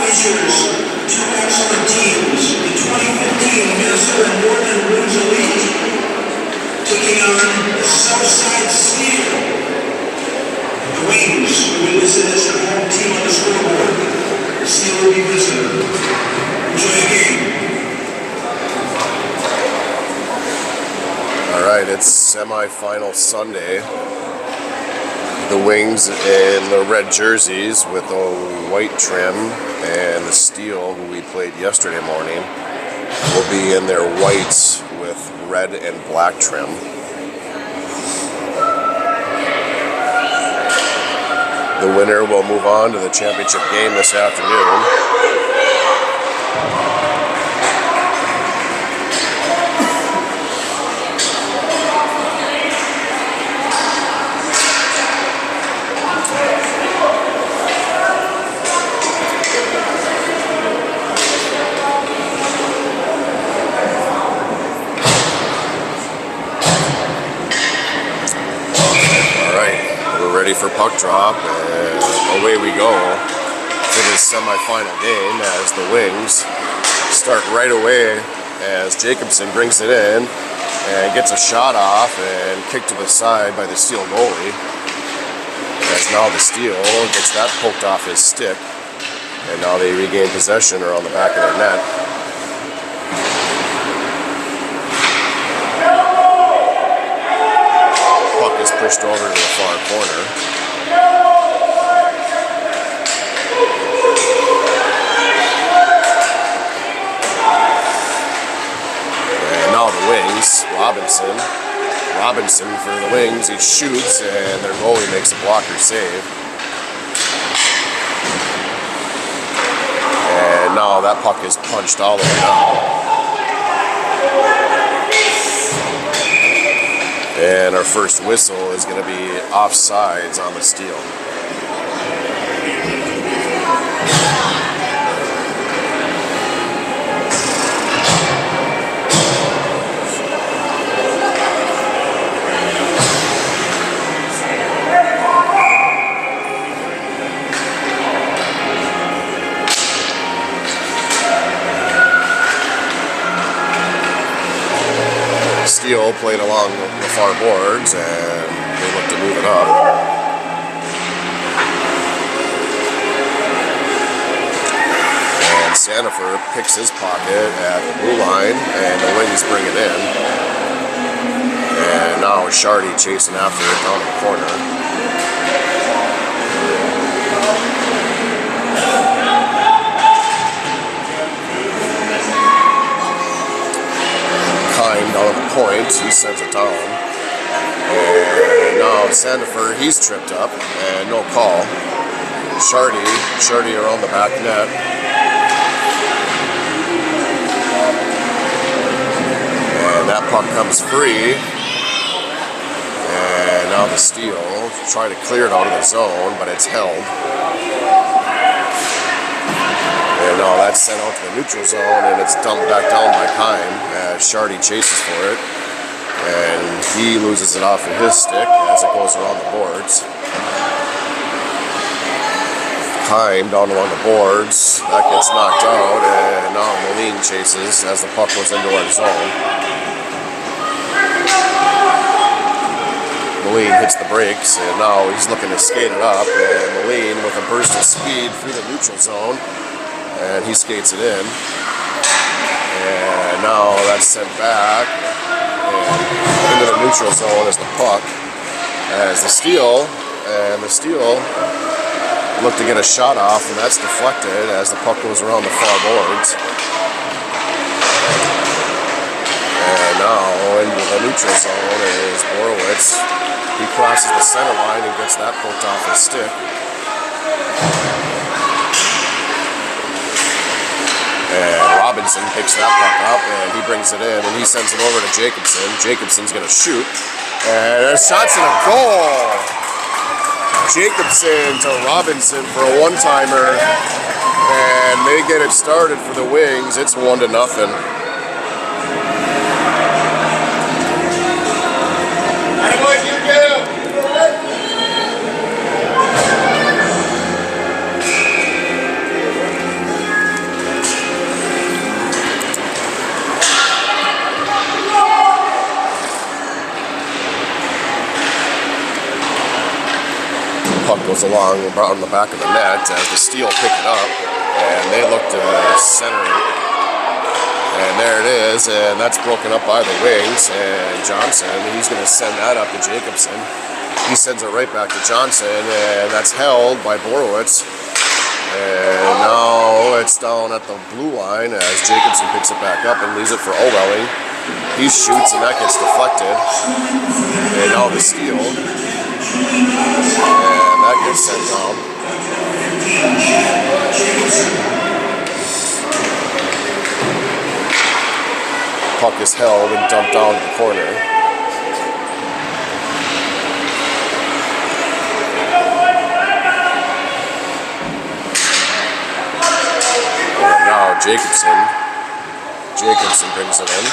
Features two excellent teams, the 2015 Minnesota Northern Wings Elite, taking on the Southside Steel. The Wings will be listed as the home team on the scoreboard. The Steel will be visitor. Enjoy the game. All right, it's semi-final Sunday. The Wings in the red jerseys with the white trim, and the Steel, who we played yesterday morning, will be in their whites with red and black trim. The winner will move on to the championship game this afternoon. Ready for puck drop, and away we go for this semi-final game as the Wings start right away as Jacobson brings it in and gets a shot off and kicked to the side by the Steel goalie, as now the Steel gets that poked off his stick, and now they regain possession around the back of their net. Is pushed over to the far corner. And now the Wings, Robinson for the Wings, he shoots and their goalie makes a blocker save. And now that puck is punched all the way down. And our first whistle is going to be offsides on the Steel. Steel played along the far boards, and they look to move it up. And Sandifer picks his pocket at the blue line, and the Wings bring it in. And now Shardy chasing after it down the corner. Down at the point, he sends it down. And now Sandifer, he's tripped up, and no call. Shardy around the back net. And that puck comes free. And now the Steel try to clear it out of the zone, but it's held. And now that's sent out to the neutral zone, and it's dumped back down by Kime as Shardy chases for it. And he loses it off of his stick as it goes around the boards. Kime down along the boards, that gets knocked out, and now Moline chases as the puck goes into our zone. Moline hits the brakes, and now he's looking to skate it up, and Moline with a burst of speed through the neutral zone. And he skates it in, and now that's sent back and into the neutral zone as the puck, as the Steel look to get a shot off, and that's deflected as the puck goes around the far boards. And now into the neutral zone is Borowitz. He crosses the center line and gets that poked off his stick. And Robinson picks that puck up, and he brings it in, and he sends it over to Jacobson. Jacobson's going to shoot, and a shot's in a goal. Jacobson to Robinson for a one-timer, and they get it started for the Wings. It's 1-0. goes along around the back of the net as the Steel pick it up, and they look to center it. And there it is, and that's broken up by the Wings, and Johnson, he's going to send that up to Jacobson. He sends it right back to Johnson, and that's held by Borowitz. And now it's down at the blue line as Jacobson picks it back up and leaves it for O'Welling. He shoots, and that gets deflected. And now the Steel. And that gets sent down. Puck is held and dumped down to the corner. And now Jacobson brings it in.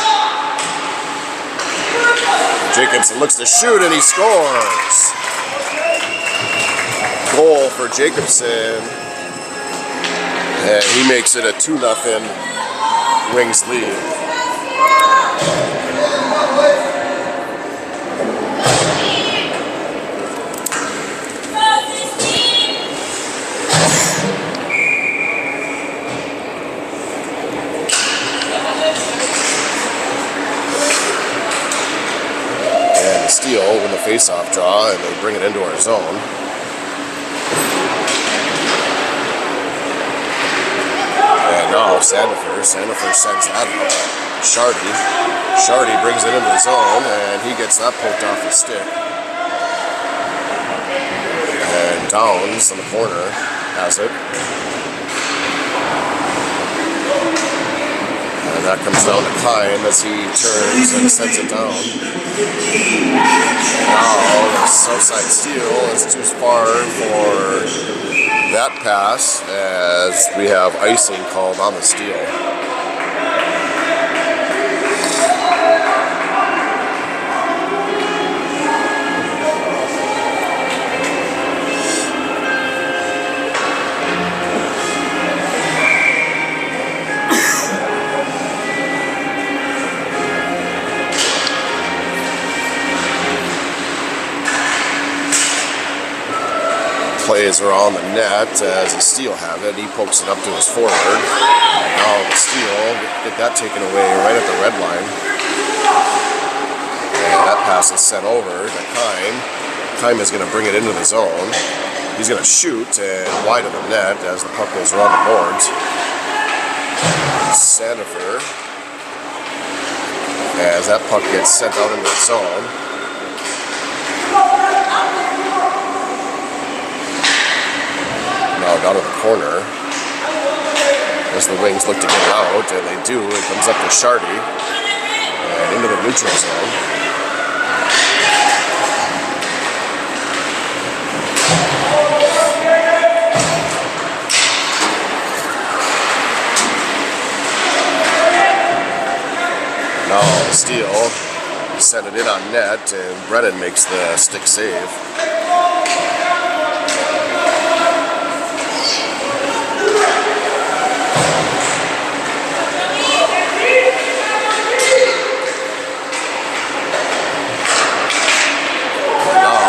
Jacobson looks to shoot, and he scores! Goal for Jacobson, and he makes it a 2-0 Wings lead. And the Steel win the face-off draw, and they bring it into our zone. Now Sandifer sends that up. Shardy brings it into the zone, and he gets that poked off his stick. And Downs in the corner has it. And that comes down to Klein as he turns and sends it down. Now the Southside Steel is too far for that pass as we have icing called on the Steel. Plays around the net as the Steel have it. He pokes it up to his forward. Now the Steel get that taken away right at the red line. And that pass is sent over to Kime. Kime is going to bring it into the zone. He's going to shoot and wide of the net as the puck goes around the boards. Sandifer, as that puck gets sent out into the zone. Now down to the corner as the Wings look to get it out, and they do. It comes up to Shardy and into the neutral zone. Now the Steel send it in on net, and Brennan makes the stick save.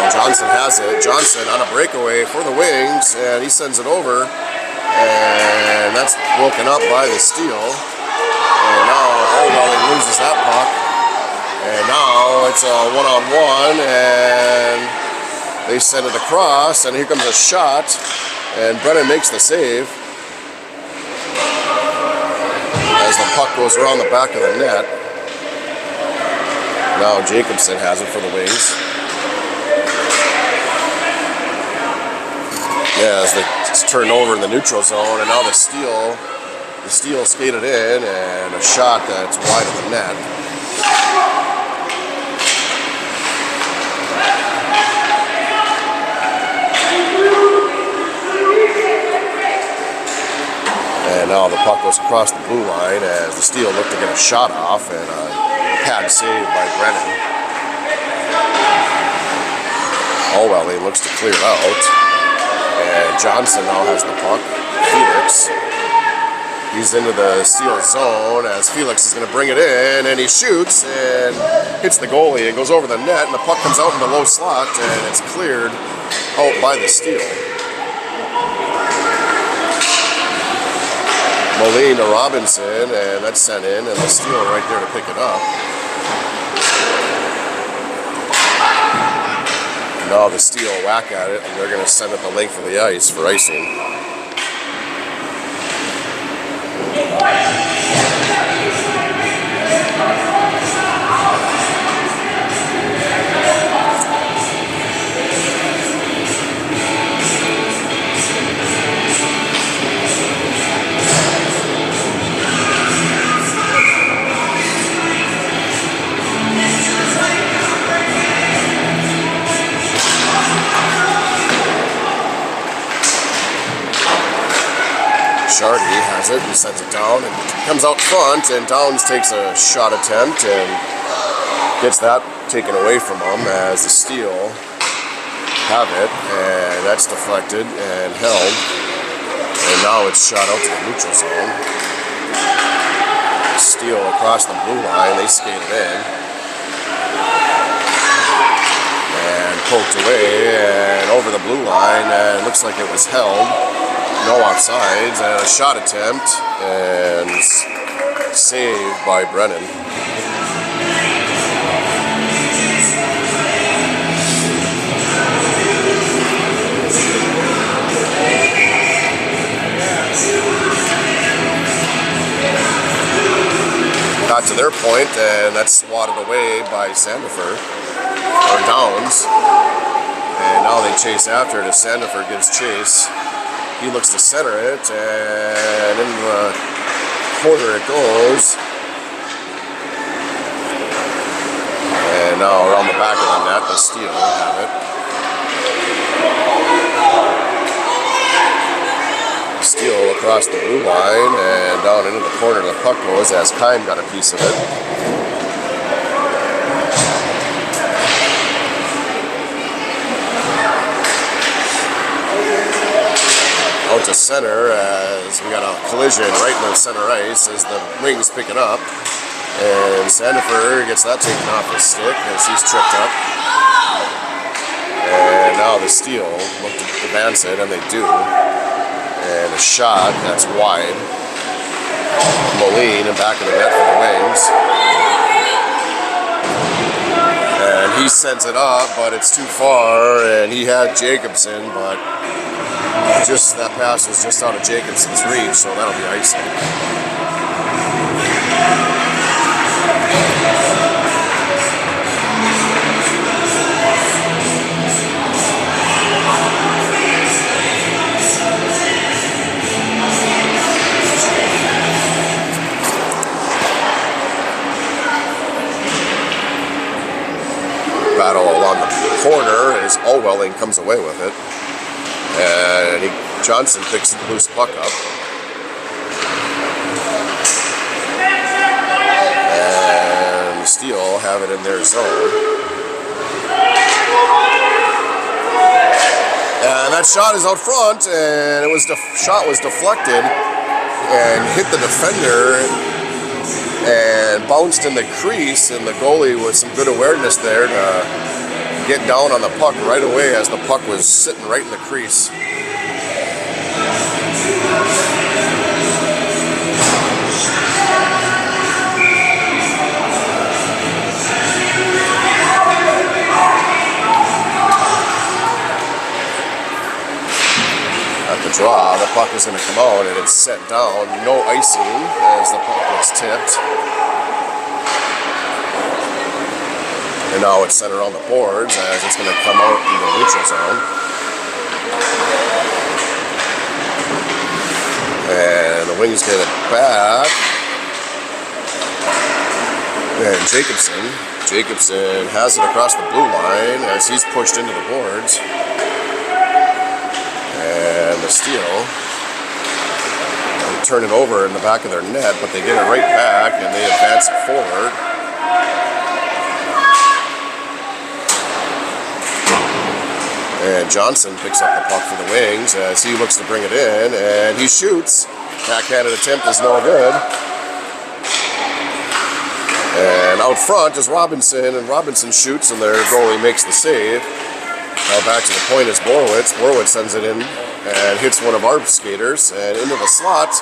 Johnson has it. Johnson on a breakaway for the Wings, and he sends it over, and that's broken up by the Steel. And now O'Welling loses that puck, and now it's a one-on-one, and they send it across, and here comes a shot, and Brennan makes the save as the puck goes around the back of the net. Now Jacobson has it for the Wings. Yeah, as it's turned over in the neutral zone, and now the Steel skated in, and a shot that's wide of the net. And now the puck goes across the blue line as the Steel look to get a shot off, and a pad save by Brennan. O'Welling looks to clear out. And Johnson now has the puck. Felix. He's into the Steel zone as Felix is going to bring it in, and he shoots and hits the goalie and goes over the net, and the puck comes out in the low slot, and it's cleared out by the Steel. Moline to Robinson, and that's sent in, and the steal right there to pick it up. And now the steal whack at it, and they're going to send it the length of the ice for icing. Shardy has it and sends it down and comes out front, and Downs takes a shot attempt and gets that taken away from him as the steal have it, and that's deflected and held, and now it's shot out to the neutral zone. Steal across the blue line, they skate it in and poked away and over the blue line, and it looks like it was held. No offsides, and a shot attempt, and saved by Brennan. Got to their point, and that's swatted away by Sandifer, or Downs. And now they chase after it as Sandifer gives chase. He looks to center it, and in the corner it goes. And now around the back of the net, the steal have it. Steal across the blue line, and down into the corner the puck goes as Kime got a piece of it. Out to center as we got a collision right in the center ice as the Wings pick it up, and Sandifer gets that taken off his stick as he's tripped up, and now the steal look to advance it, and they do, and a shot that's wide. Moline and back of the net for the Wings, and he sends it up, but it's too far, and he had Jacobson, but just that pass was just out of Jacobson's reach, so that'll be icing. Battle along the corner as Allwelling comes away with it. And Johnson picks the loose puck up. And the Steel have it in their zone. And that shot is out front, and it was shot was deflected and hit the defender and bounced in the crease, and the goalie with some good awareness there to get down on the puck right away as the puck was sitting right in the crease. At the draw, the puck is going to come out, and it's set down. No icing as the puck was tipped. And now it's set around the boards as it's going to come out in the neutral zone. And the Wings get it back. And Jacobson has it across the blue line as he's pushed into the boards. And the Steel turn it over in the back of their net, but they get it right back and they advance it forward. And Johnson picks up the puck for the Wings as he looks to bring it in, and he shoots. Backhanded attempt is no good. And out front is Robinson, and Robinson shoots, and their goalie makes the save. Now back to the point is Borowitz. Borowitz sends it in and hits one of our skaters, and into the slot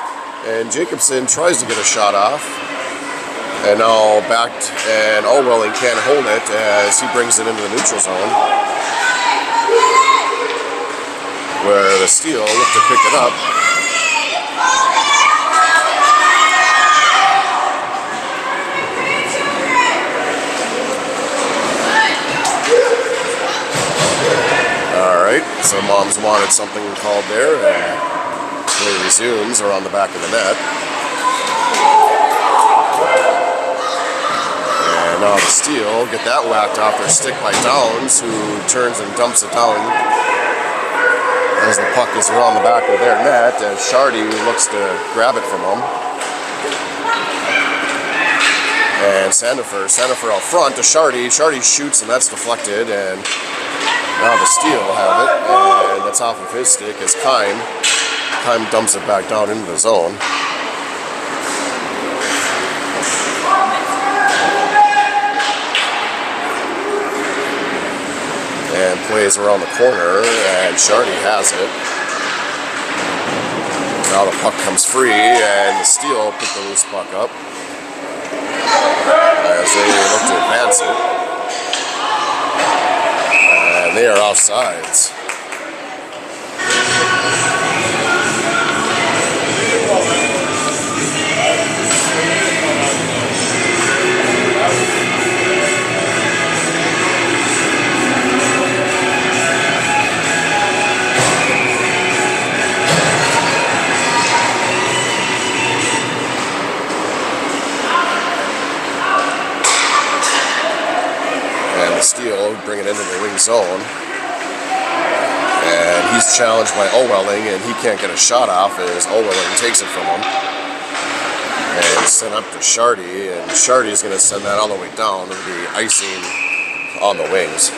and Jacobson tries to get a shot off. And now backed, and Allwelling can't hold it as he brings it into the neutral zone, where the Steel look to pick it up. Alright, so Moms wanted something called there, and play resumes around the back of the net. And now the Steel get that whacked off their stick by Downs, who turns and dumps it down as the puck is around the back of their net, as Shardy looks to grab it from them. And Sandifer out front to Shardy. Shardy shoots and that's deflected, and now the Steel have it, and that's off of his stick as Kime dumps it back down into the zone. And plays around the corner, and Shardy has it. Now the puck comes free, and the Steel pick the loose puck up as they look to advance it. And they are offsides. Steel bring it into the wing zone, and he's challenged by Allwelling, and he can't get a shot off as Allwelling takes it from him and sent up to Shardy, and Shardy is going to send that all the way down. It'll be icing on the wings.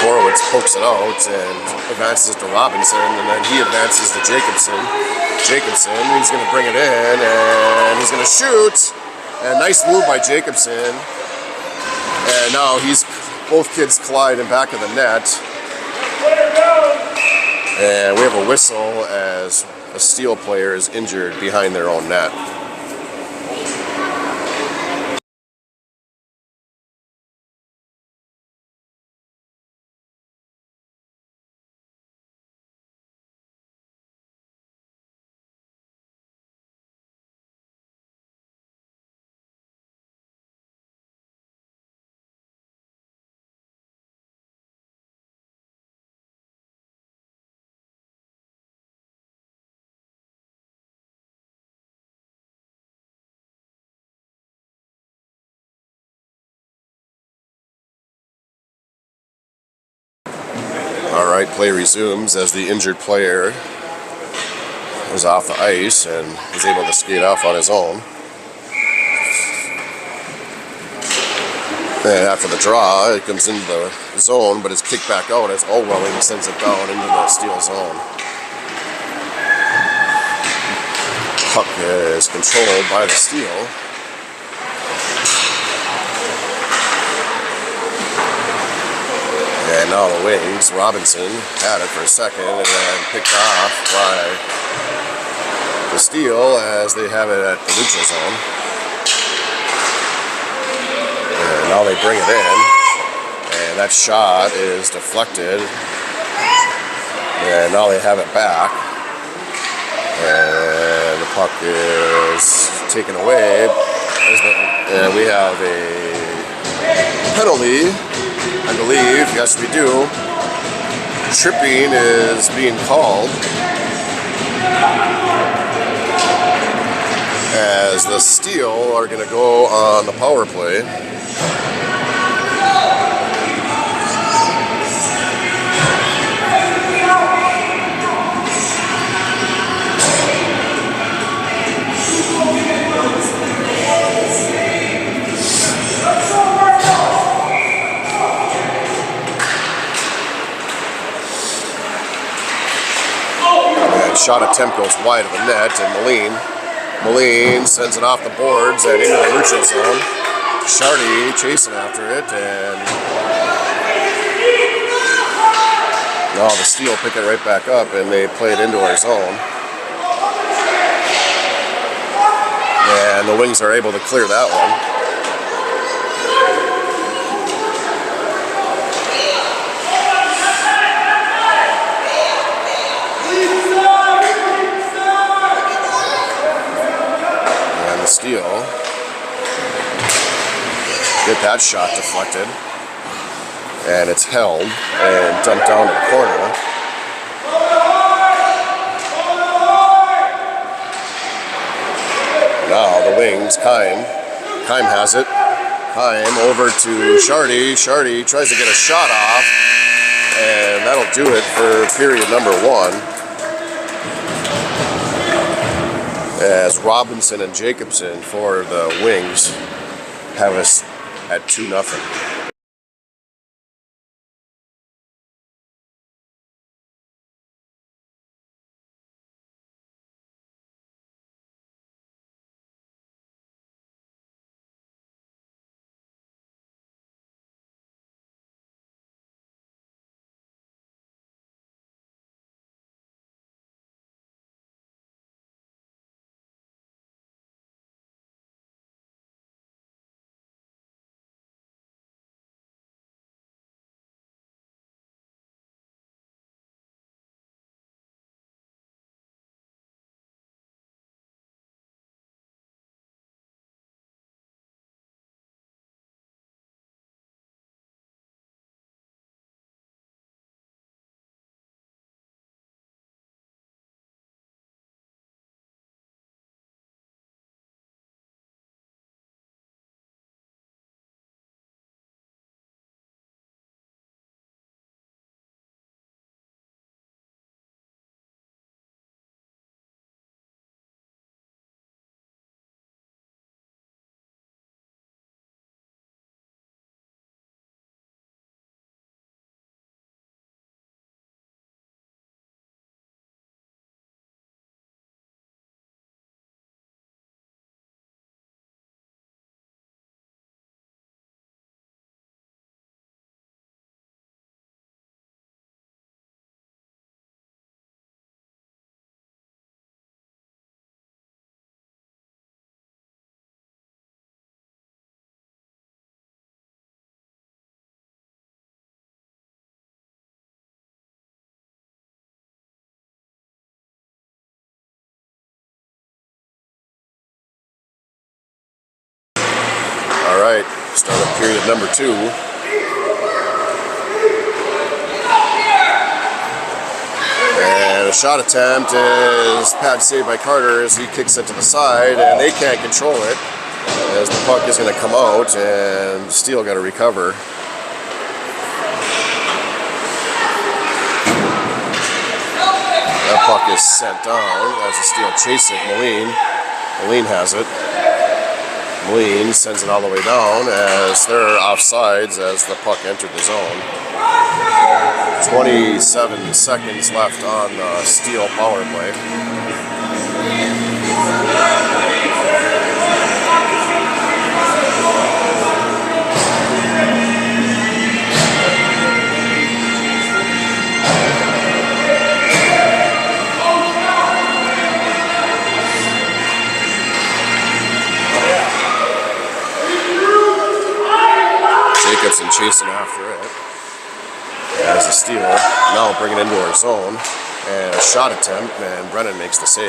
Horowitz pokes it out and advances to Robinson, and then he advances to Jacobson. He's going to bring it in, and he's going to shoot. And nice move by Jacobson. And now both kids collide in back of the net. And we have a whistle as a Steel player is injured behind their own net. Alright, play resumes as the injured player is off the ice and is able to skate off on his own. And after the draw, it comes into the zone, but it's kicked back out as Allwelling sends it down into the Steel zone. Puck is controlled by the Steel. And now the wings, Robinson had it for a second and then picked off by the Steel as they have it at the neutral zone. And now they bring it in, and that shot is deflected. And now they have it back. And the puck is taken away. And we have a penalty, I believe. Yes, we do. Tripping is being called as the Steel are going to go on the power play. shot attempt goes wide of the net, and Moline sends it off the boards and into the neutral zone. Shardy chasing after it, and now the Steel pick it right back up, and they play it into our zone. And the Wings are able to clear that one. Steel get that shot deflected, and it's held and dumped down to the corner. Now the Wings, Keim has it. Keim over to Shardy. Shardy tries to get a shot off, and that'll do it for period number 1. As Robinson and Jacobson for the Wings have us at 2-0. All right, start of period number 2. And a shot attempt is pad saved by Carter as he kicks it to the side, and they can't control it as the puck is going to come out, and Steel got to recover. That puck is sent down as the Steel chase it. Moline has it. Moline sends it all the way down as they're offsides as the puck entered the zone. 27 seconds left on the Steel power play. Jacobson chasing after it as the Steel now bring it into our zone, and a shot attempt, and Brennan makes the save.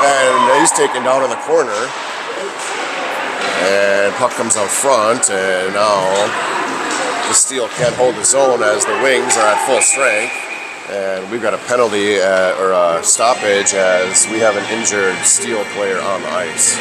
And he's taken down in the corner, and puck comes out front, and now the Steel can't hold the zone as the Wings are at full strength. And we've got a penalty or a stoppage as we have an injured Steel player on the ice.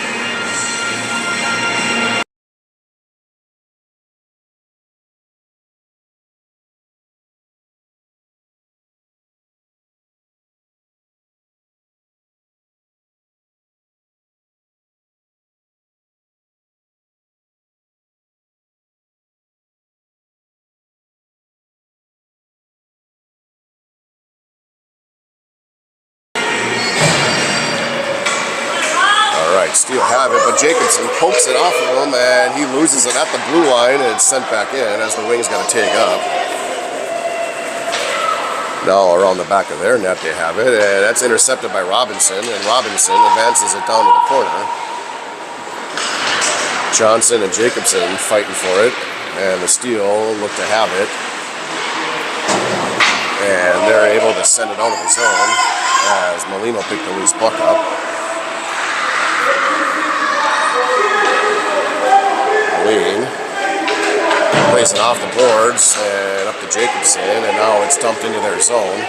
Steele have it, but Jacobson pokes it off of him, and he loses it at the blue line, and it's sent back in as the Wings got to take up. Now around the back of their net they have it, and that's intercepted by Robinson, and Robinson advances it down to the corner. Johnson and Jacobson fighting for it, and the Steele look to have it, and they're able to send it out of the zone as Molino picked the loose puck up. Moline plays it off the boards and up to Jacobson, and now it's dumped into their zone.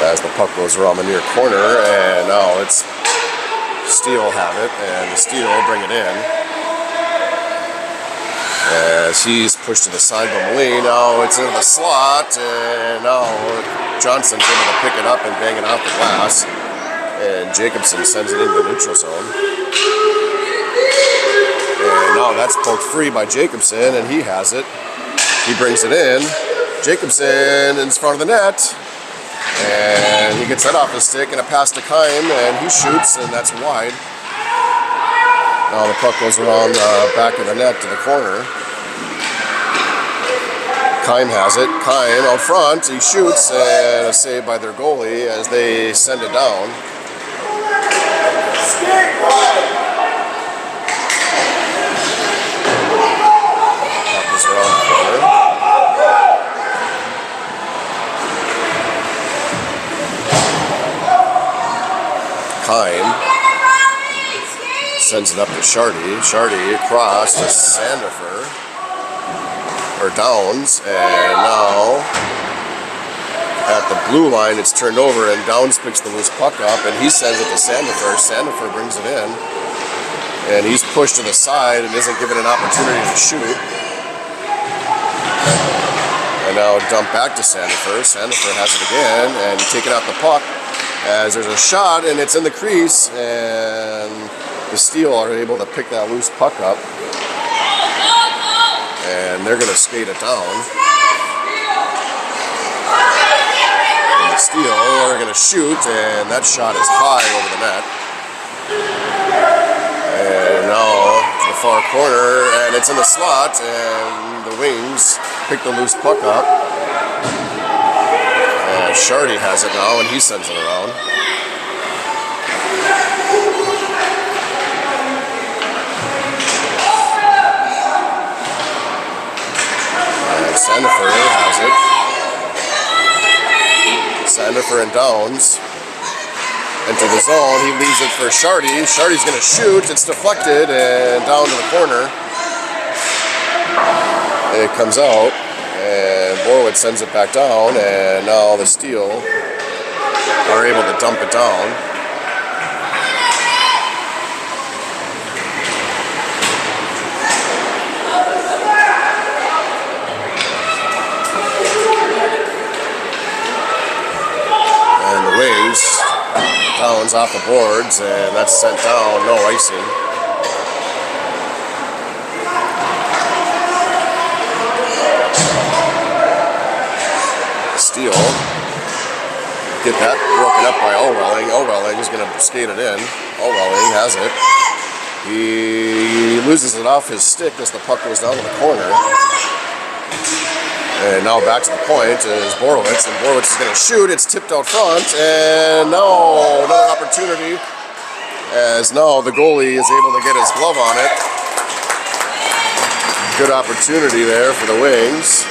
As the puck goes around the near corner, and now it's Steele have it, and the Steele bring it in. As he's pushed to the side by Moline, now it's into the slot, and now Johnson's able to pick it up and bang it off the glass, and Jacobson sends it into the neutral zone. And now that's poked free by Jacobson, and he has it. He brings it in. Jacobson in front of the net, and he gets that off his stick, and a pass to Keim, and he shoots, and that's wide. Now the puck goes around the back of the net to the corner. Keim has it. Keim out front, he shoots, and a save by their goalie as they send it down. Puck is around the corner. Keim sends it up to Shardy. Shardy across to Sandifer, or Downs, and now at the blue line it's turned over, and Downs picks the loose puck up, and he sends it to Sandifer. Sandifer brings it in, and he's pushed to the side and isn't given an opportunity to shoot. And now dump back to Sandifer. Sandifer has it again, and taking out the puck as there's a shot, and it's in the crease, and the Steele are able to pick that loose puck up, and they're going to skate it down. And the Steele are going to shoot, and that shot is high over the net. And now to the far corner, and it's in the slot, and the Wings pick the loose puck up. And Shardy has it now, and he sends it around. Sandifer has it. Sandifer and Downs enter the zone. He leaves it for Shardy. Shardy's going to shoot. It's deflected and down to the corner. It comes out, and Borowitz sends it back down, and now the Steele are able to dump it down. Wings, Downs off the boards, and that's sent down, no icing. Steele, get that broken up by Ulrelling. Ulrelling is going to skate it in. Ulrelling has it. He loses it off his stick as the puck goes down to the corner. And now back to the point is Borowitz, and Borowitz is going to shoot. It's tipped out front, and no, another opportunity, as now the goalie is able to get his glove on it. Good opportunity there for the Wings.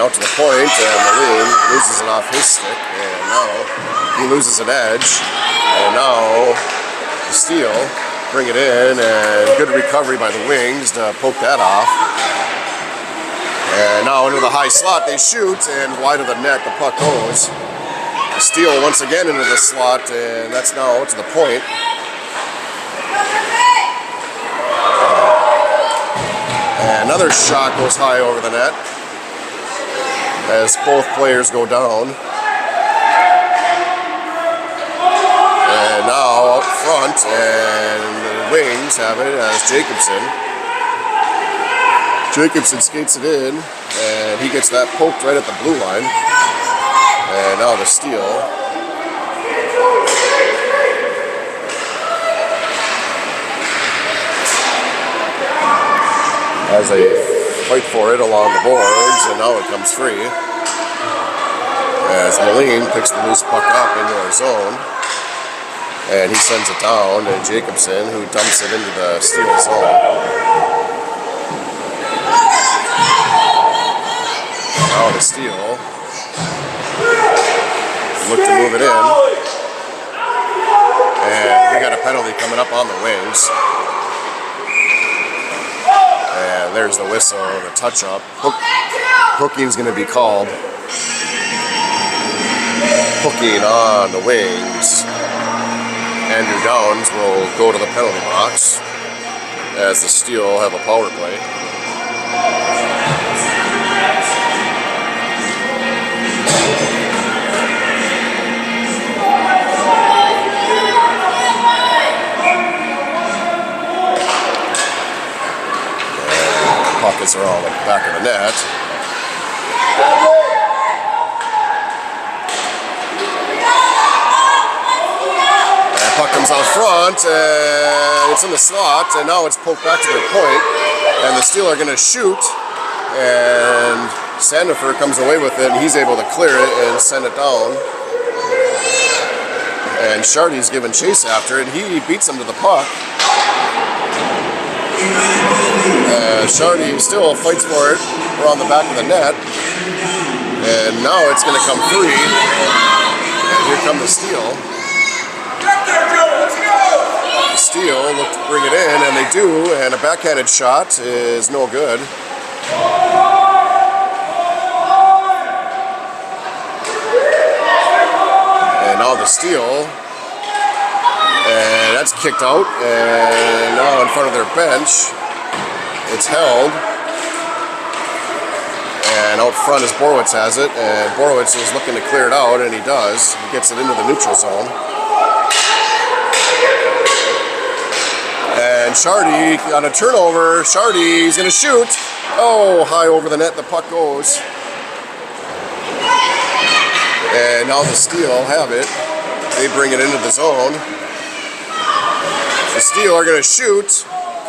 Out to the point, and Moline loses it off his stick, and now he loses an edge, and now the Steele bring it in, and good recovery by the Wings to poke that off. And now into the high slot they shoot, and wide of the net the puck goes. The Steele once again into the slot, and that's now to the point. And Another shot goes high over the net as both players go down. And now out front, and the Wings have it as Jacobson. Jacobson skates it in, and he gets that poked right at the blue line. And now the steal. As they fight for it along the boards, and now it comes free. As Moline picks the loose puck up into our zone, and he sends it down to Jacobson, who dumps it into the steal zone. Now the steal. Look to move it in. And we got a penalty coming up on the Wings. And there's the whistle, the touch-up. Hooking's going to be called. Hooking on the Wings. Andrew Downs will go to the penalty box as the Steel have a power play. Pockets are all at the back of the net. And puck comes out front, and it's in the slot, and now it's poked back to their point, and the Steel are going to shoot, and Sandifer comes away with it, and he's able to clear it and send it down. And Shardy's giving chase after it, and he beats him to the puck. Shardy still fights for it around the back of the net, and now it's going to come free, and here comes the Steel. The Steel look to bring it in, and they do, and a backhanded shot is no good. And now the Steel, and that's kicked out, and now in front of their bench. It's held, and out front is Borowitz has it, and Borowitz is looking to clear it out, and he does. He gets it into the neutral zone. And Shardy on a turnover. Shardy's going to shoot. Oh, high over the net the puck goes. And now the Steel have it. They bring it into the zone. The Steel are going to shoot.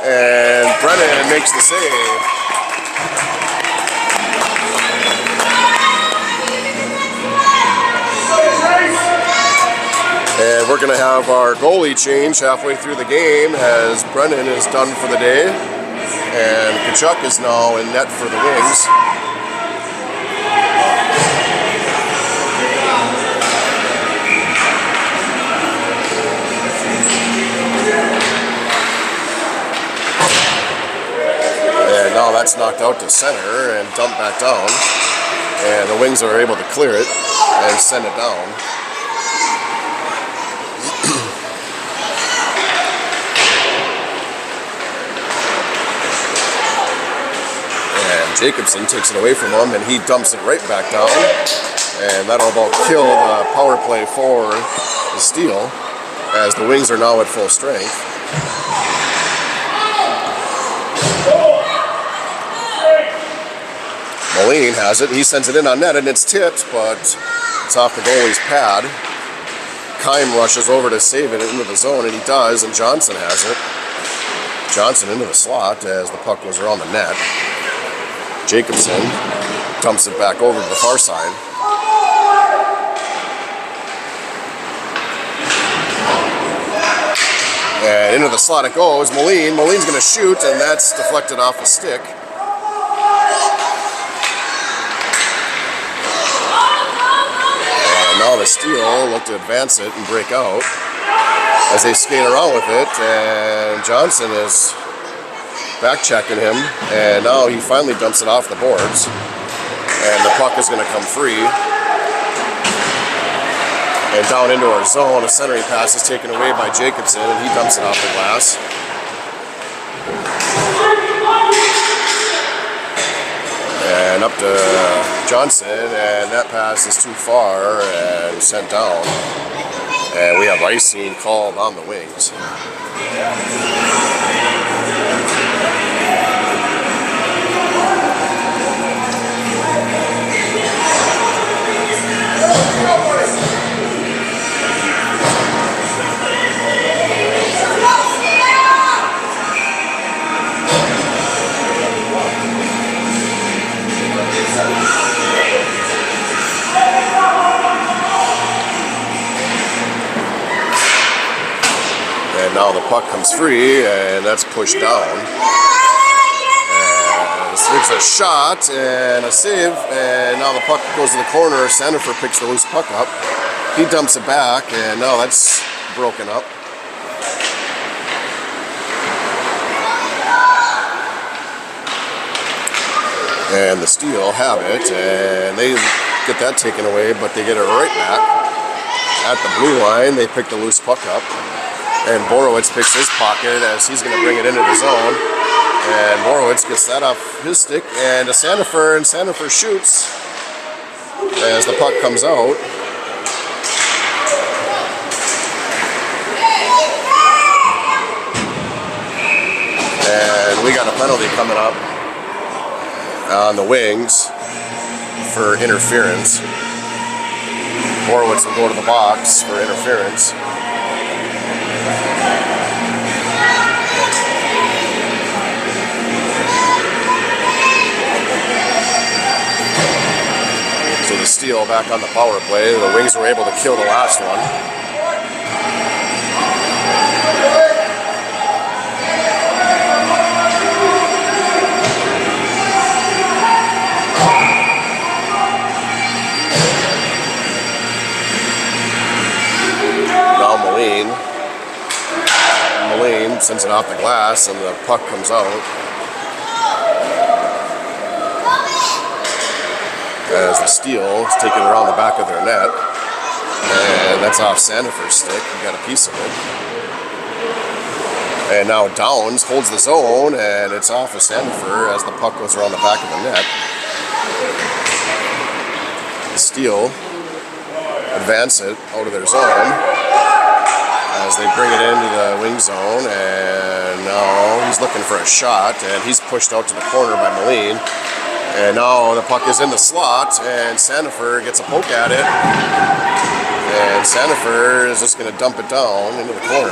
And Brennan makes the save. And we're going to have our goalie change halfway through the game as Brennan is done for the day. And Tkachuk is now in net for the Wings. Now that's knocked out to center and dumped back down, and the Wings are able to clear it and send it down. And Jacobson takes it away from him, and he dumps it right back down, and that'll about kill the power play for the Steel as the Wings are now at full strength. Moline has it. He sends it in on net, and it's tipped, but it's off the goalie's pad. Keim rushes over to save it into the zone, and he does, and Johnson has it. Johnson into the slot as the puck goes around the net. Jacobson dumps it back over to the far side. And into the slot it goes. Moline's going to shoot, and that's deflected off a stick. Now the Steel look to advance it and break out as they skate around with it, and Johnson is back checking him, and now he finally dumps it off the boards, and the puck is going to come free and down into our zone. A centering pass is taken away by Jacobson, and he dumps it off the glass. Johnson, and that pass is too far and sent down. And we have icing called on the wings. And now the puck comes free, and that's pushed down. And there's a shot and a save, and now the puck goes to the corner. Sandifer picks the loose puck up. He dumps it back, and now that's broken up. And the Steel have it, and they get that taken away, but they get it right back. At the blue line, they pick the loose puck up. And Borowitz picks his pocket as he's going to bring it into the zone. And Borowitz gets that off his stick and to Sandifer, and Sandifer shoots as the puck comes out. And we got a penalty coming up on the wings for interference. Borowitz will go to the box for interference. So the Steel back on the power play. The Wings were able to kill the last one. Now Moline sends it off the glass and the puck comes out. As the Steel is taken around the back of their net. And that's off Sandifer's stick. We got a piece of it. And now Downs holds the zone, and it's off of Sandifer as the puck goes around the back of the net. The Steel advance it out of their zone as they bring it into the wing zone, and now he's looking for a shot, and he's pushed out to the corner by Moline. And now the puck is in the slot, and Sandifer gets a poke at it. And Sandifer is just going to dump it down into the corner.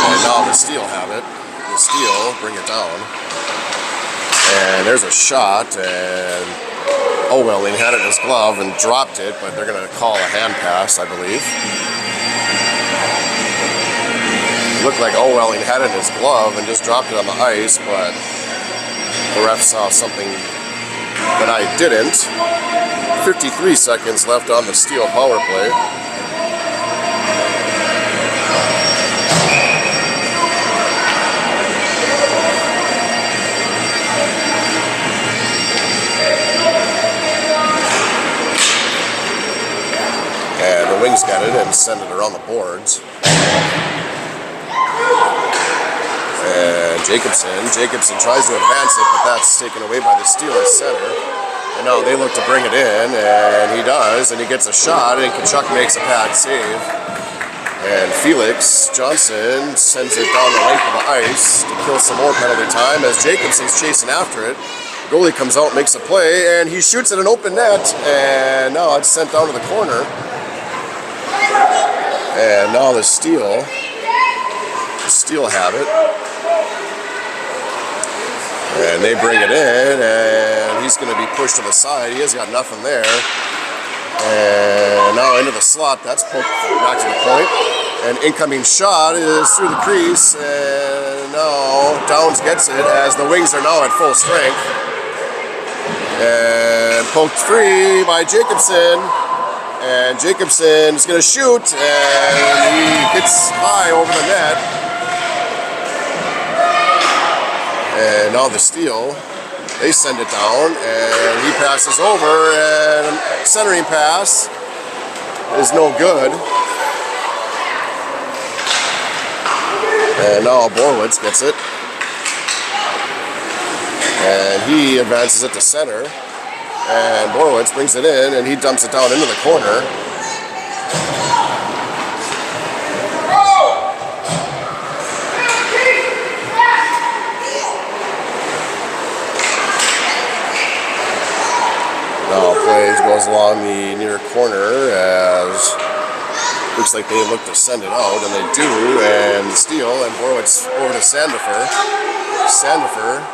And now the Steel have it. The Steel bring it down. And there's a shot, and Owelling had it in his glove and dropped it, but they're going to call a hand pass, I believe. It looked like Owelling had it in his glove and just dropped it on the ice, but the ref saw something that I didn't. 53 seconds left on the Steel power play. And the Wings got it and send it around the boards. And Jacobson tries to advance it, but that's taken away by the Steelers center. And now they look to bring it in, and he does, and he gets a shot, and Tkachuk makes a pad save. And Felix Johnson sends it down the length of the ice to kill some more penalty time as Jacobson's chasing after it. Goalie comes out, makes a play, and he shoots at an open net, and now it's sent down to the corner. And now the Steel have it. And they bring it in, and he's going to be pushed to the side. He has got nothing there. And now into the slot, that's poked back to the point. And incoming shot is through the crease, and now Downs gets it as the Wings are now at full strength. And poked free by Jacobson. And Jacobson is going to shoot, and he hits high over the net. And now the Steel, they send it down, and he passes over, and centering pass is no good. And now Borowitz gets it. And he advances it to center. And Borowitz brings it in, and he dumps it down into the corner. Now plays goes along the near corner as looks like they look to send it out, and they do, and the steal, and Borowitz over to Sandifer. Sandifer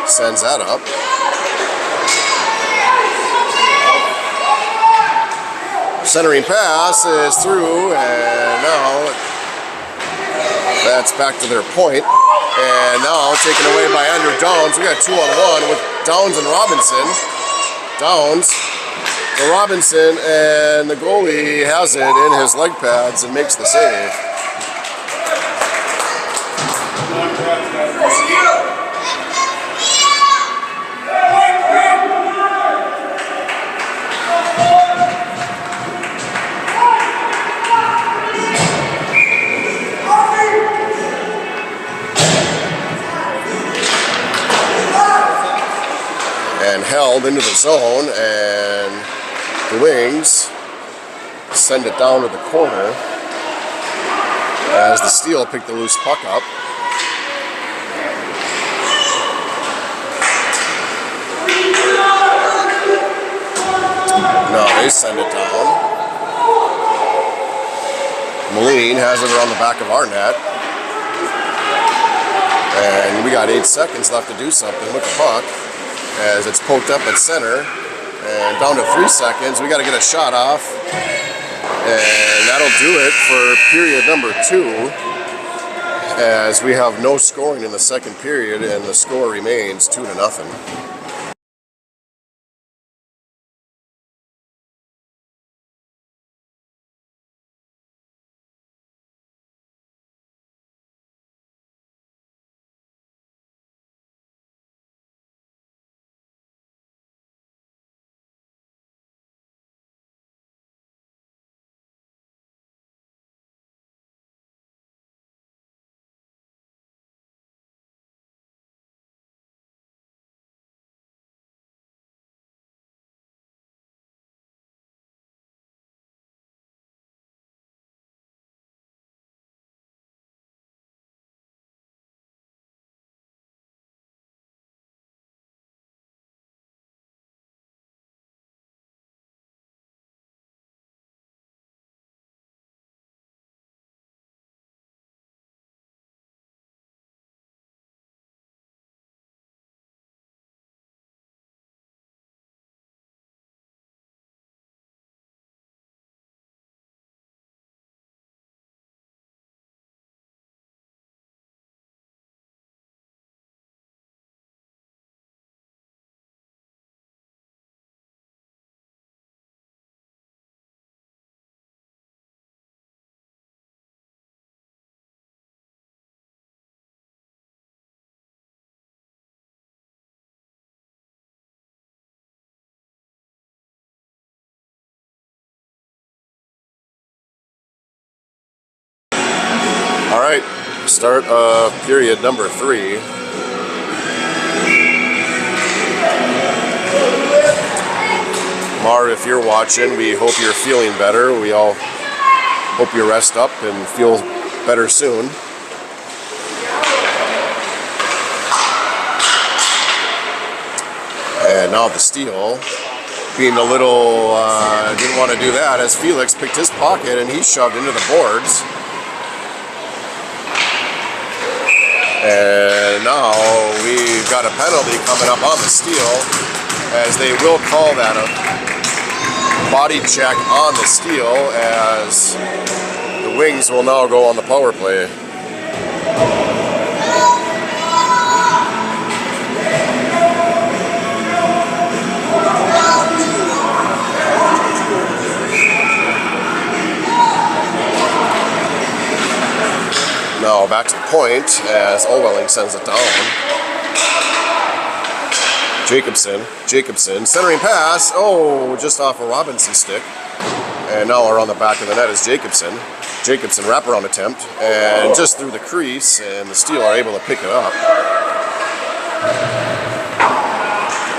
sends that up. Centering pass is through, and now that's back to their point. And now taken away by Andrew Downs. We got 2-on-1 with Downs and Robinson. Downs to Robinson, and the goalie has it in his leg pads and makes the save. And held into the zone, and the Wings send it down to the corner as the steal picked the loose puck up. No, they send it down. Moline has it around the back of our net. And we got 8 seconds left to do something with the puck, as it's poked up at center, and down to 3 seconds. We got to get a shot off, and that'll do it for period number 2, as we have no scoring in the second period, and the score remains 2-0. All right, start of period number 3. Marv, if you're watching, we hope you're feeling better. We all hope you rest up and feel better soon. And now the steal, being a little, didn't want to do that, as Felix picked his pocket and he shoved into the boards. And now we've got a penalty coming up on the steal, as they will call that a body check on the steal, as the Wings will now go on the power play. Now back to the point as Olwelling sends it down. Jacobson, centering pass. Oh, just off a Robinson stick. And now around the back of the net is Jacobson. Jacobson wraparound attempt, and just through the crease, and the Steel are able to pick it up.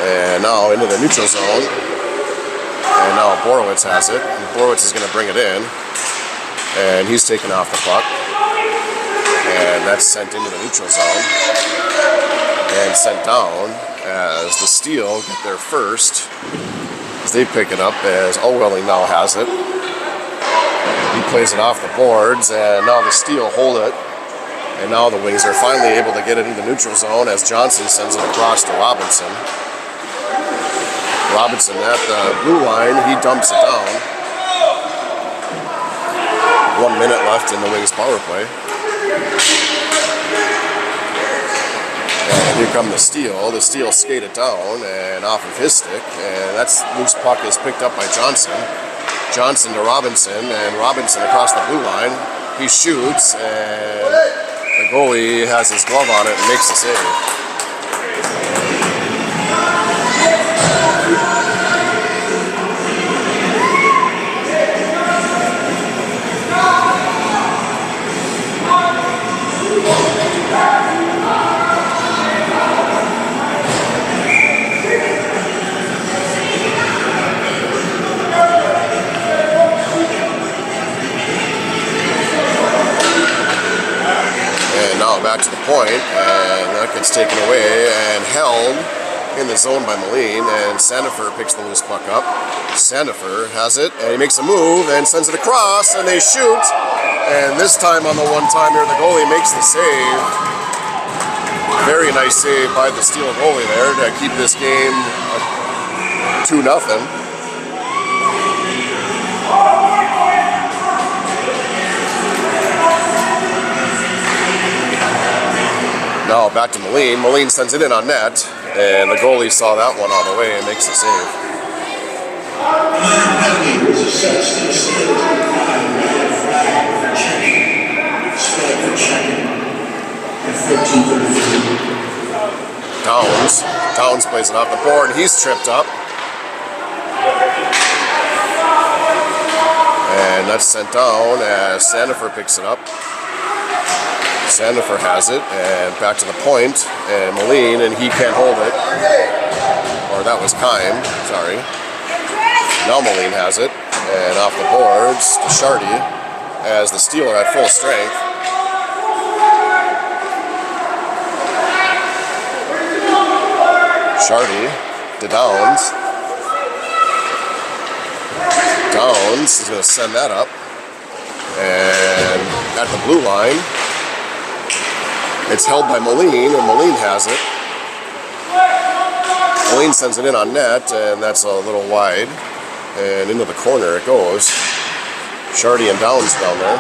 And now into the neutral zone. And now Borowitz has it. And Borowitz is going to bring it in. And he's taken off the puck. And that's sent into the neutral zone. And sent down as the Steel get there first. As they pick it up, as Allwelling now has it. He plays it off the boards, and now the Steel hold it. And now the Wings are finally able to get it into the neutral zone as Johnson sends it across to Robinson. Robinson at the blue line, he dumps it down. 1 minute left in the Wings power play. And here come the Steel. The Steel skate it down and off of his stick, and that's loose puck is picked up by Johnson. Johnson to Robinson, and Robinson across the blue line. He shoots, and the goalie has his glove on it and makes the save. Back to the point, and that gets taken away and held in the zone by Moline, and Sandifer picks the loose puck up. Sandifer has it, and he makes a move and sends it across, and they shoot, and this time on the one-timer, the goalie makes the save. Very nice save by the Steel goalie there to keep this game 2-0. Now back to Moline. Moline sends it in on net, and the goalie saw that one all the way and makes the save. Minor penalty was assessed to the Steel red flag for checking. Flag for checking at 14:33. Downs plays it off the board, and he's tripped up. And that's sent down as Sandifer picks it up. Sandifer has it, and back to the point, and Moline, and he can't hold it. Or that was Kime, sorry. Now Moline has it, and off the boards to Shardy, as the Steel are at full strength. Shardy to Downs. Downs is going to send that up, and at the blue line, it's held by Moline, and Moline has it. Moline sends it in on net, and that's a little wide. And into the corner it goes. Shardy and Downs down there.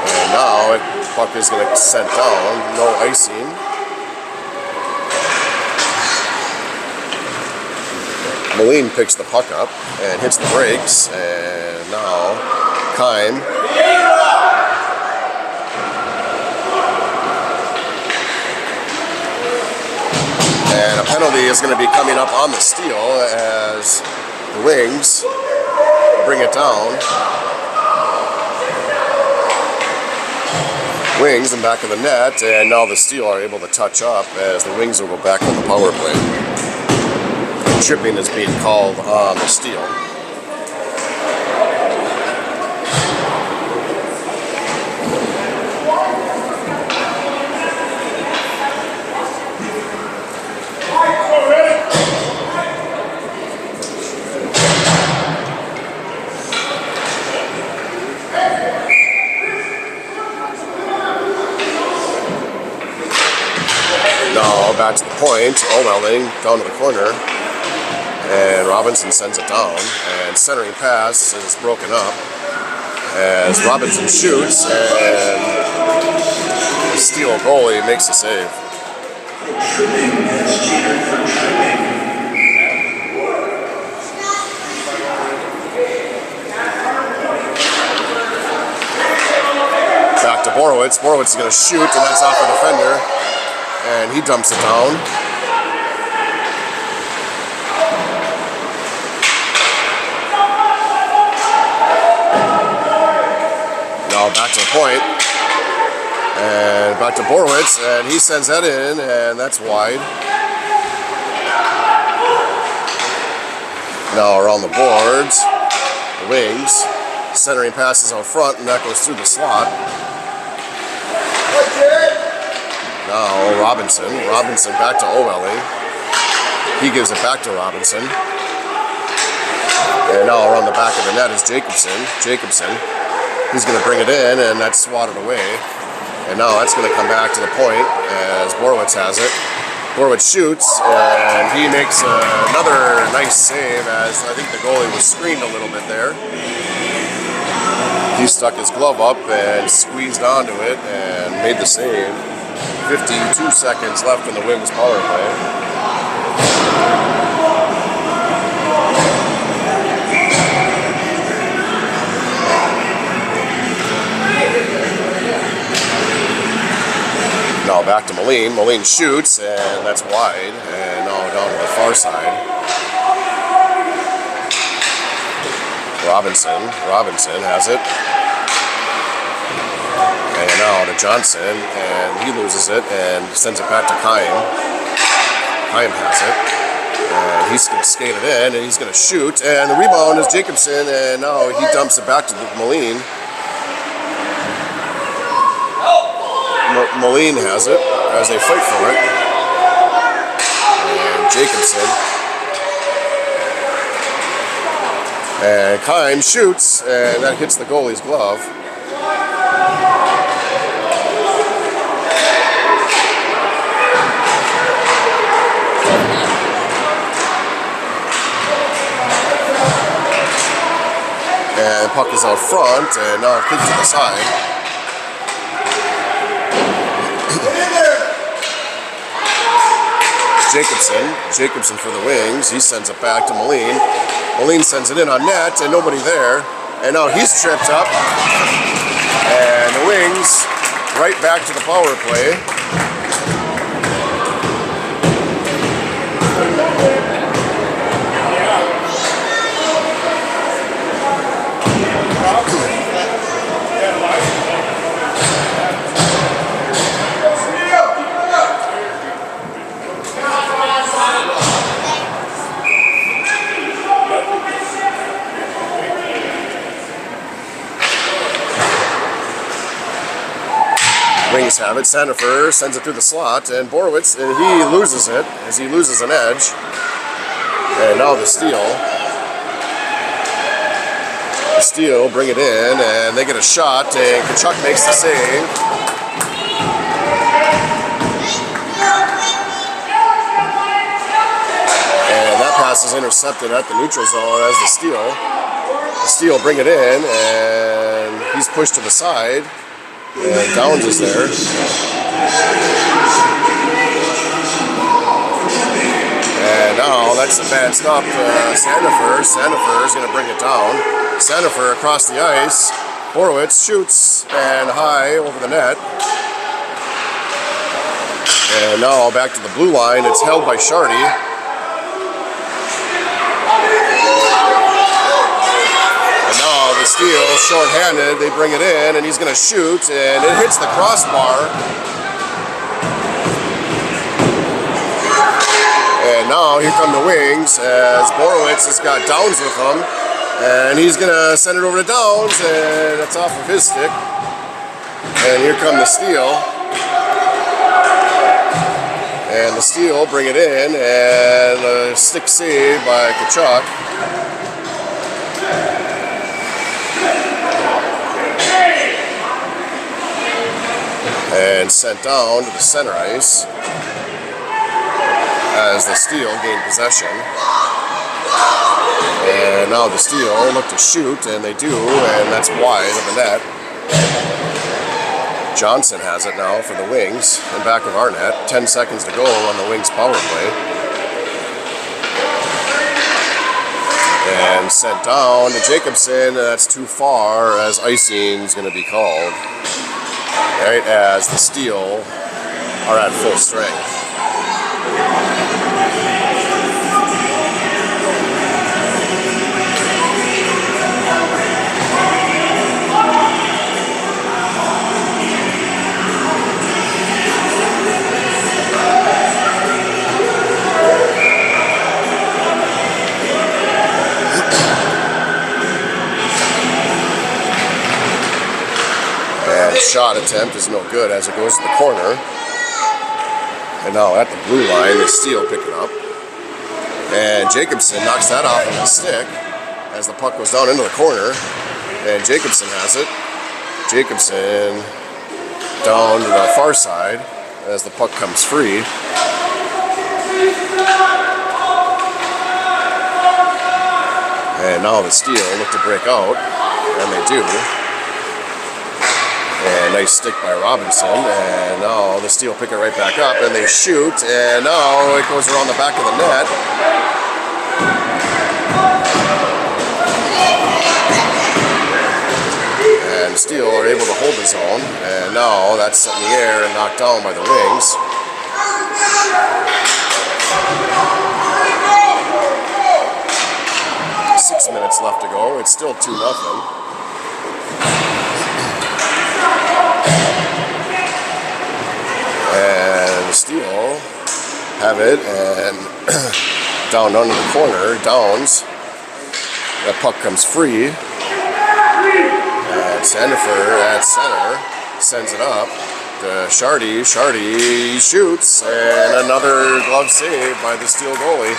And now the puck is going to sent down. No icing. Moline picks the puck up and hits the brakes. And now Kime. And a penalty is going to be coming up on the Steel as the Wings bring it down. Wings in back of the net, and now the Steel are able to touch up as the Wings will go back on the power play. Tripping is being called on the Steel. Back to the point, Allwelling down to the corner, and Robinson sends it down, and centering pass is broken up as Robinson shoots, and the Steel goalie makes a save. Back to Borowitz. Borowitz is going to shoot, and that's off the defender. And he dumps it down. point. And back to Borowitz, and he sends that in, and that's wide. Now around the boards, the wings, centering passes out front, and that goes through the slot. Now Robinson back to O'Welly. He gives it back to Robinson. And now around the back of the net is Jacobson. He's going to bring it in, and that's swatted away. And now that's going to come back to the point as Borowitz has it. Borowitz shoots, and he makes another nice save as I think the goalie was screened a little bit there. He stuck his glove up and squeezed onto it and made the save. 52 seconds left in the Wings power play. Now back to Moline. Moline shoots, and that's wide. And now down to the far side. Robinson has it. And now to Johnson, and he loses it and sends it back to Chaim. Chaim has it. And he's going to skate it in, and he's going to shoot. And the rebound is Jacobson, and now he dumps it back to Moline. Moline has it as they fight for it. And Jacobson. And Chaim shoots, and that hits the goalie's glove. And the puck is out front, and now kicked to the side. Jacobson for the Wings. He sends it back to Moline. Moline sends it in on net, and nobody there. And now he's tripped up. And the Wings right back to the power play. Wings have it. Sandifer sends it through the slot, and Borowitz, and he loses it as he loses an edge. And now the steal. The steal, bring it in, and they get a shot, and Tkachuk makes the save. And that pass is intercepted at the neutral zone as the steal. The steal, bring it in, and he's pushed to the side. And Downs is there. And now that's advanced up. Sandifer is going to bring it down. Sandifer across the ice. Borowitz shoots and high over the net. And now back to the blue line. It's held by Shardy. The steal, short-handed, they bring it in, and he's going to shoot, and it hits the crossbar. And now here come the Wings, as Borowitz has got Downs with him, and he's going to send it over to Downs, and it's off of his stick. And here come the steal. And the steal, bring it in, and a stick save by Tkachuk. And sent down to the center ice as the Steel gained possession. And now the Steel look to shoot, and they do, and that's wide of the net. Johnson has it now for the Wings in back of our net. 10 seconds to go on the Wings power play. And sent down to Jacobson. That's too far as icing is going to be called. Right as the Steel are at full strength. shot attempt is no good as it goes to the corner. And now at the blue line, the Steele pick it up. And Jacobson knocks that off with a stick as the puck goes down into the corner. And Jacobson has it. Jacobson down to the far side as the puck comes free. And now the Steele look to break out, and they do. And nice stick by Robinson, and now the Steele pick it right back up, and they shoot, and now it goes around the back of the net. And Steele are able to hold the zone, and now that's set in the air and knocked down by the Wings. Minutes left to go. It's still 2-0. And Steele have it and down under the corner. Downs. That puck comes free. And Sandifer at center sends it up to Shardy. Shardy shoots, and another glove save by the Steele goalie.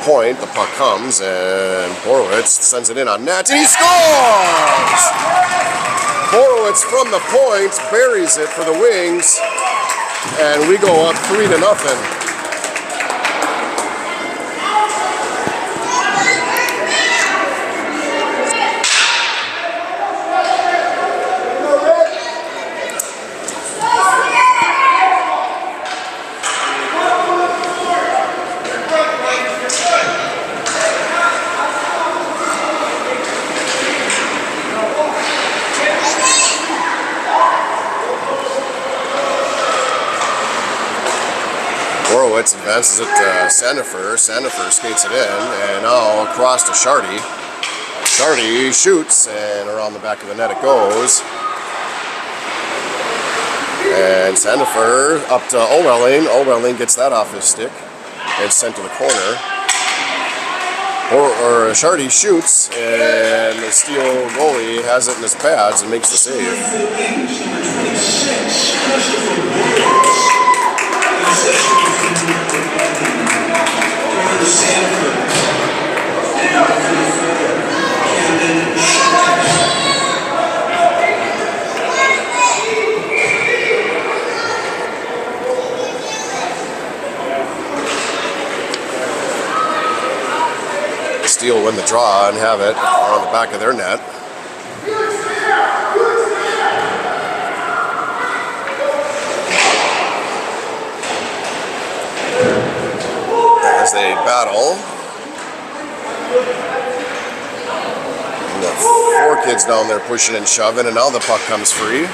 Point, the puck comes, and Horowitz sends it in on net, and he scores! Horowitz from the point buries it for the Wings, and we go up 3-0. Horowitz advances it to Sandifer. Sandifer skates it in, and now across to Shardy. Shardy shoots, and around the back of the net it goes. And Sandifer up to O'Welling. O'Welling gets that off his stick and sent to the corner. Shardy shoots, and the Steele goalie has it in his pads and makes the save. Steele win the draw and have it on the back of their net. As they battle. And the 4 kids down there pushing and shoving, and now the puck comes free.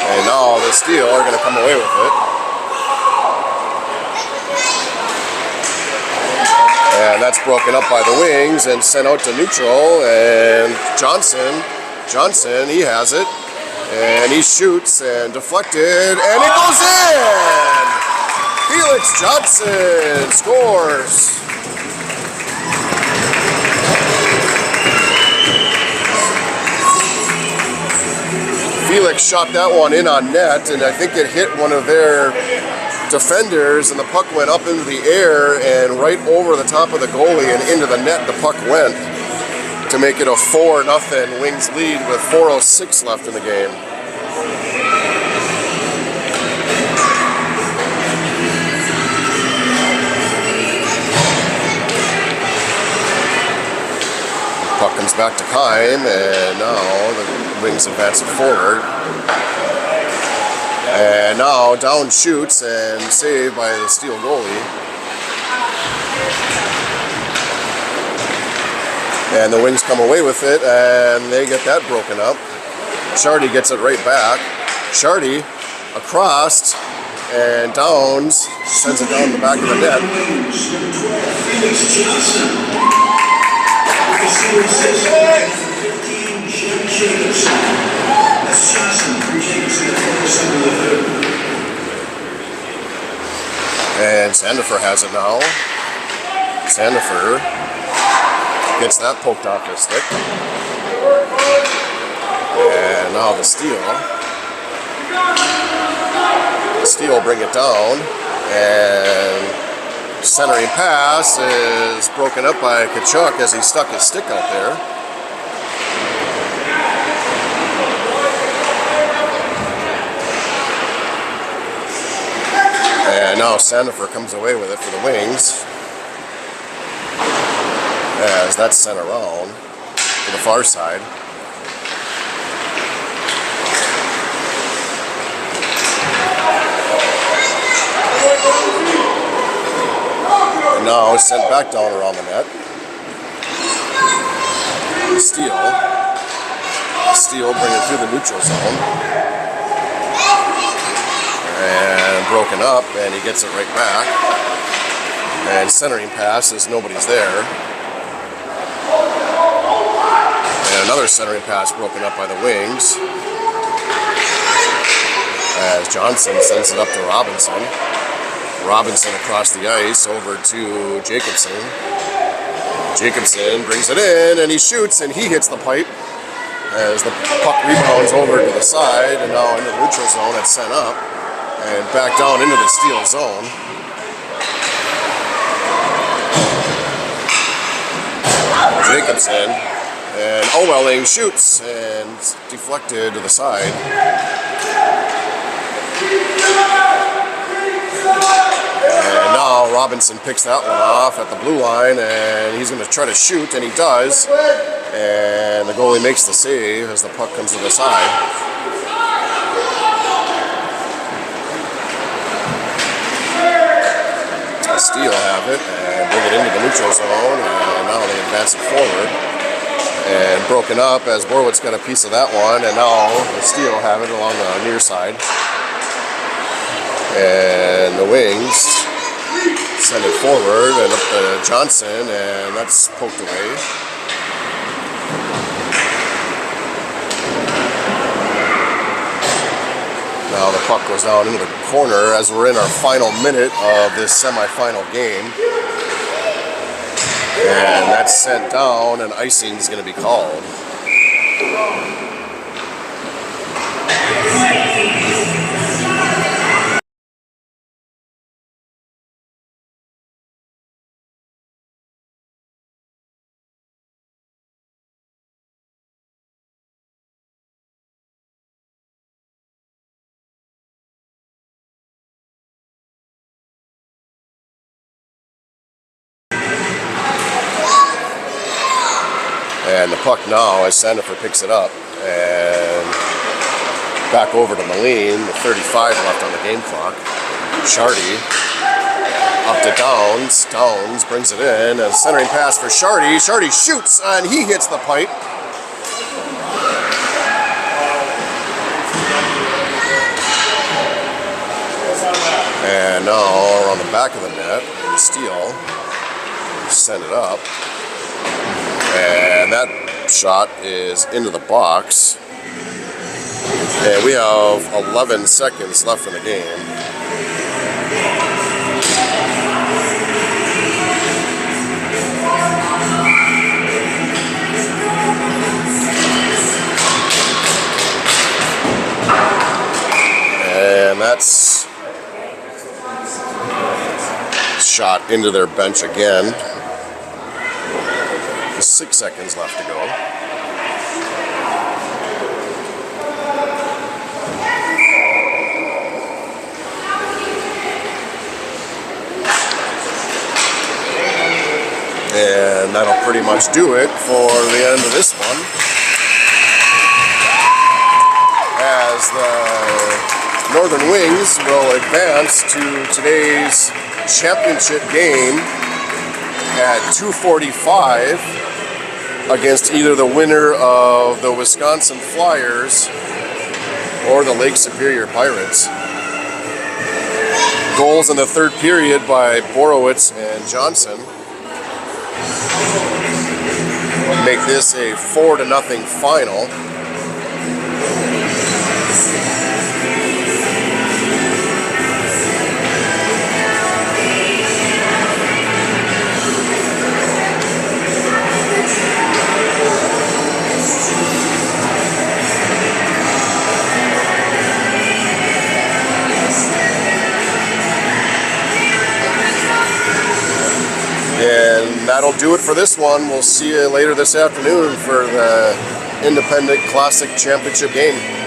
And now the Steele are going to come away with it. And that's broken up by the Wings and sent out to neutral, and Johnson, he has it. And he shoots and deflected, and it goes in! Felix Johnson scores! Felix shot that one in on net, and I think it hit one of their defenders, and the puck went up into the air and right over the top of the goalie and into the net the puck went to make it a 4-0 Wings lead with 4:06 left in the game. Puck comes back to Kime, and now the Wings advance it forward. And now down shoots and saved by the Steele goalie. And the Wings come away with it, and they get that broken up. Shardy gets it right back. Shardy across and Downs sends it down the back of the net. Felix Johnson. Receiver 6, 15, Jim Jacobson. That's Johnson for Jacobson at 47 to the 3rd. And Sandifer has it now. Sandifer gets that poked off his stick. And now the steal. The steal will bring it down. And centering pass is broken up by Tkachuk as he stuck his stick out there. And now Sandifer comes away with it for the Wings. As that's sent around to the far side. And now it's sent back down around the net. Steal, bring it through the neutral zone. And broken up, and he gets it right back. And centering pass is nobody's there. And another centering pass broken up by the Wings. As Johnson sends it up to Robinson. Robinson across the ice over to Jacobson. Jacobson brings it in, and he shoots, and he hits the pipe. As the puck rebounds over to the side, and now into the neutral zone, it's sent up. And back down into the steal zone. Jacobson and Owelling shoots and deflected to the side. And now Robinson picks that one off at the blue line, and he's going to try to shoot, and he does. And the goalie makes the save as the puck comes to the side. Steele have it and bring it into the neutral zone, and now they advance it forward. And broken up as Borowitz got a piece of that one, and now the Steele have it along the near side. And the Wings send it forward and up to Johnson, and that's poked away. Now the puck goes down into the corner as we're in our final minute of this semifinal game. And that's sent down, and icing is going to be called. And the puck now, as Sandifer picks it up, and back over to Moline, with 35 left on the game clock. Shardy up to Downs. Downs brings it in, and centering pass for Shardy. Shardy shoots, and he hits the pipe. And now around the back of the net, Steele send it up. And that shot is into the box. And we have 11 seconds left in the game. And that's shot into their bench again. 6 seconds left to go. And that'll pretty much do it for the end of this one. As the Northern Wings will advance to today's championship game at 2:45 against either the winner of the Wisconsin Flyers or the Lake Superior Pirates. Goals in the third period by Borowitz and Johnson make this a 4-0 final. And that'll do it for this one. We'll see you later this afternoon for the Independent Classic Championship game.